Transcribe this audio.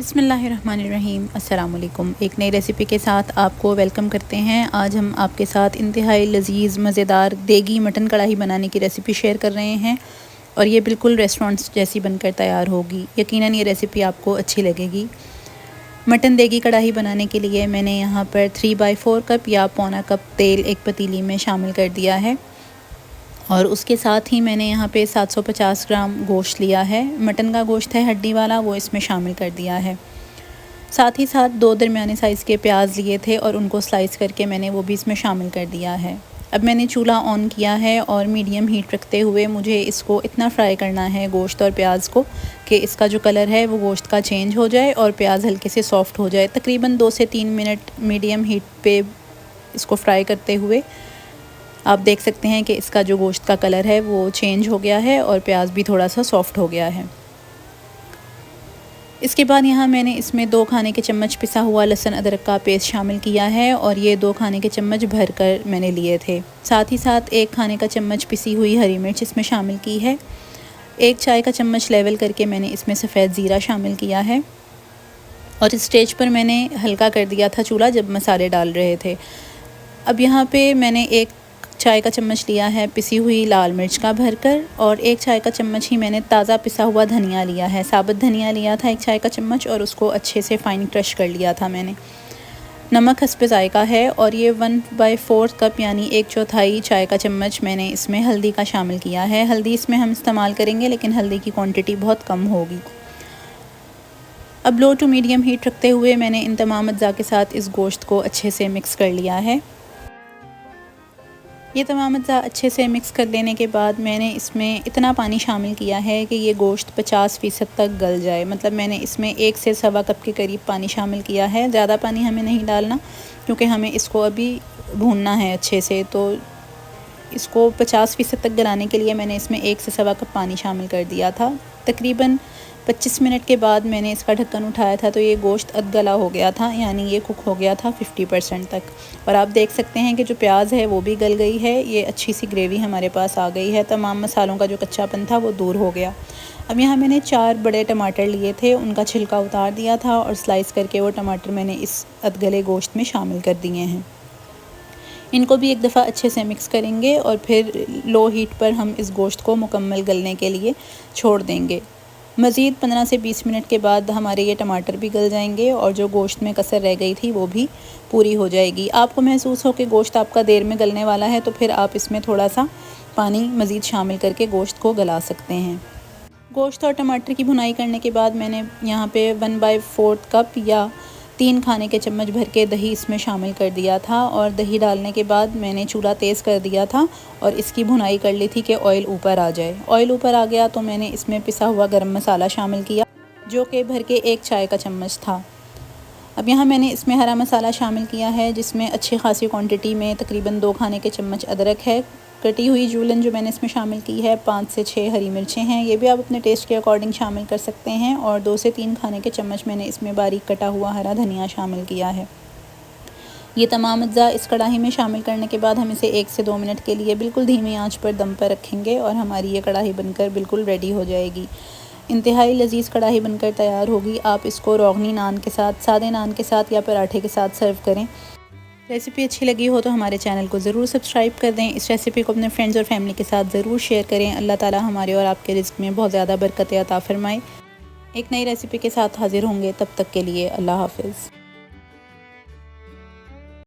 बिस्मिल्लाहिर्रहमानिर्रहीम। अस्सलाम वालेकुम। एक नई रेसिपी के साथ आपको वेलकम करते हैं। आज हम आपके साथ इंतहाई लजीज़ मज़ेदार देगी मटन कढ़ाई बनाने की रेसिपी शेयर कर रहे हैं और ये बिल्कुल रेस्टोरेंट्स जैसी बनकर तैयार होगी। यकीनन ये रेसिपी आपको अच्छी लगेगी। मटन देगी कढ़ाई बनाने के लिए मैंने यहाँ पर 3/4 कप या पौना कप तेल एक पतीली में शामिल कर दिया है और उसके साथ ही मैंने यहाँ पे 750 ग्राम गोश्त लिया है। मटन का गोश्त है हड्डी वाला, वो इसमें शामिल कर दिया है। साथ ही साथ 2 दरमियाने साइज़ के प्याज लिए थे और उनको स्लाइस करके मैंने वो भी इसमें शामिल कर दिया है। अब मैंने चूल्हा ऑन किया है और मीडियम हीट रखते हुए मुझे इसको इतना फ्राई करना है गोश्त और प्याज को कि इसका जो कलर है वो गोश्त का चेंज हो जाए और प्याज हल्के से सॉफ़्ट हो जाए। तकरीबन 2 से 3 मिनट मीडियम हीट पे इसको फ्राई करते हुए आप देख सकते हैं कि इसका जो गोश्त का कलर है वो चेंज हो गया है और प्याज भी थोड़ा सा सॉफ़्ट हो गया है। इसके बाद यहाँ मैंने इसमें 2 खाने के चम्मच पिसा हुआ लहसुन अदरक का पेस्ट शामिल किया है और ये 2 खाने के चम्मच भर कर मैंने लिए थे। साथ ही साथ 1 खाने का चम्मच पिसी हुई हरी मिर्च इसमें शामिल की है। 1 चाय का चम्मच लेवल करके मैंने इसमें सफ़ेद ज़ीरा शामिल किया है और इस स्टेज पर मैंने हल्का कर दिया था चूल्हा जब मसाले डाल रहे थे। अब यहाँ पे मैंने 1 चाय का चम्मच लिया है पिसी हुई लाल मिर्च का भरकर और 1 चाय का चम्मच ही मैंने ताज़ा पिसा हुआ धनिया लिया है। साबुत धनिया लिया था 1 चाय का चम्मच और उसको अच्छे से फ़ाइन क्रश कर लिया था मैंने। नमक हस्बे ज़ायक़ा है और ये 1/4 कप यानी 1/4 चाय का चम्मच मैंने इसमें हल्दी का शामिल किया है। हल्दी इसमें हम इस्तेमाल करेंगे लेकिन हल्दी की क्वांटिटी बहुत कम होगी। अब लो टू मीडियम हीट रखते हुए मैंने इन तमाम अज्जा के साथ इस गोश्त को अच्छे से मिक्स कर लिया है। ये तमाम अज्जा अच्छे से मिक्स कर लेने के बाद मैंने इसमें इतना पानी शामिल किया है कि ये गोश्त 50% तक गल जाए। मतलब मैंने इसमें 1 से सवा कप के करीब पानी शामिल किया है। ज़्यादा पानी हमें नहीं डालना क्योंकि हमें इसको अभी भूनना है अच्छे से। तो इसको 50% तक गलाने के लिए मैंने इसमें 1 से सवा कप पानी शामिल कर दिया था। तकरीबन 25 मिनट के बाद मैंने इसका ढक्कन उठाया था तो ये गोश्त अधगला हो गया था, यानी ये कुक हो गया था 50% तक। और आप देख सकते हैं कि जो प्याज है वो भी गल गई है। ये अच्छी सी ग्रेवी हमारे पास आ गई है। तमाम मसालों का जो कच्चापन था वो दूर हो गया। अब यहाँ मैंने 4 बड़े टमाटर लिए थे, उनका छिलका उतार दिया था और स्लाइस करके वो टमाटर मैंने इस अधगले गोश्त में शामिल कर दिए हैं। इनको भी एक दफ़ा अच्छे से मिक्स करेंगे और फिर लो हीट पर हम इस गोश्त को मुकम्मल गलने के लिए छोड़ देंगे। मज़ीद 15 से 20 मिनट के बाद हमारे ये टमाटर भी गल जाएंगे और जो गोश्त में कसर रह गई थी वो भी पूरी हो जाएगी। आपको महसूस हो कि गोश्त आपका देर में गलने वाला है तो फिर आप इसमें थोड़ा सा पानी मज़ीद शामिल करके गोश्त को गला सकते हैं। गोश्त और टमाटर की भुनाई करने के बाद मैंने यहाँ पे 1/4 कप या 3 खाने के चम्मच भर के दही इसमें शामिल कर दिया था और दही डालने के बाद मैंने चूल्हा तेज़ कर दिया था और इसकी भुनाई कर ली थी कि ऑयल ऊपर आ जाए। ऑयल ऊपर आ गया तो मैंने इसमें पिसा हुआ गरम मसाला शामिल किया जो कि भर के 1 चाय का चम्मच था। अब यहाँ मैंने इसमें हरा मसाला शामिल किया है जिसमें अच्छी खासी क्वांटिटी में तकरीबन 2 खाने के चम्मच अदरक है। कटी हुई जूलन जो मैंने इसमें शामिल की है 5 से 6 हरी मिर्चें हैं, ये भी आप अपने टेस्ट के अकॉर्डिंग शामिल कर सकते हैं। और 2 से 3 खाने के चम्मच मैंने इसमें बारीक कटा हुआ हरा धनिया शामिल किया है। ये तमाम अज्जा इस कढ़ाई में शामिल करने के बाद हम इसे 1 से 2 मिनट के लिए बिल्कुल धीमी आंच पर दम पर रखेंगे और हमारी ये कढ़ाई बनकर बिल्कुल रेडी हो जाएगी। इंतहाई लजीज़ कढ़ाई बनकर तैयार होगी। आप इसको रोगनी नान के साथ, सादे नान के साथ या पराठे के साथ सर्व करें। रेसिपी अच्छी लगी हो तो हमारे चैनल को ज़रूर सब्सक्राइब कर दें। इस रेसिपी को अपने फ्रेंड्स और फैमिली के साथ ज़रूर शेयर करें। अल्लाह ताला हमारे और आपके रिज़्क़ में बहुत ज़्यादा बरकत अता फ़रमाए। एक नई रेसिपी के साथ हाज़िर होंगे, तब तक के लिए अल्लाह हाफ़िज़।